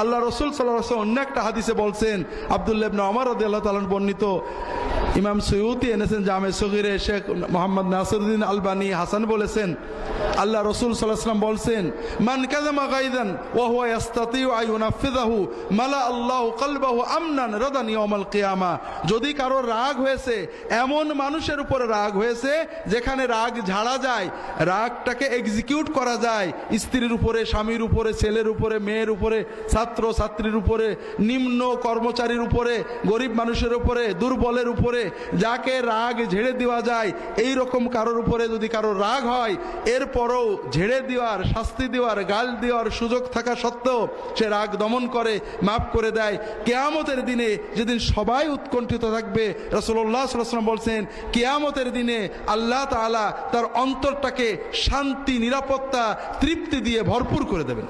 আল্লাহ রসুল সাল্লাল্লাহু আলাইহি ওয়াসাল্লাম অন্য একটা হাদিসে বলছেন, আব্দুল্লাহ ইবনে ওমর রাদিয়াল্লাহু তাআলা বর্ণিত, ইমাম সুয়ুতি এনেছেন জামে সগীরে, শেখ মোহাম্মদ নাসিরউদ্দিন আলবানী হাসান বলেছেন, আল্লাহ রসুল সাল্লাল্লাহু আলাইহি ওয়াসাল্লাম বলছেন, মান কাযামা গায়দান ওয়া হুয়া ইস্তাতিউ আন ইউনাফিযাহু মালা আল্লাহু কলবাহু আমনান রাদান ইয়াউমাল কিয়ামা। যদি কারো রাগ হয়েছে, এমন মানুষের উপরে রাগ হয়েছে যেখানে রাগ ঝাড়া যায়, রাগটাকে এক্সিকিউট করা যায়, স্ত্রীর উপরে, স্বামীর উপরে, ছেলের উপরে, মেয়ের উপরে, ছাত্র ছাত্রীর উপরে, নিম্ন কর্মচারীর উপরে, গরিব মানুষের উপরে, দুর্বলের উপরে, যাকে রাগ ঝেড়ে দেওয়া যায়, এই রকম কারোর উপরে যদি কারোর রাগ হয়, এরপরও ঝেড়ে দেওয়ার, শাস্তি দেওয়ার, গাল দেওয়ার সুযোগ থাকা সত্ত্বেও সে রাগ দমন করে, মাফ করে দেয়, কিয়ামতের দিনে যেদিন সবাই উৎকণ্ঠিত থাকবে, রাসূলুল্লাহ সাল্লাল্লাহু আলাইহি ওয়াসাল্লাম বলছেন, কিয়ামতের দিনে আল্লাহ তাআলা তার অন্তরটাকে শান্তি, নিরাপত্তা, তৃপ্তি দিয়ে ভরপুর করে দেবেন।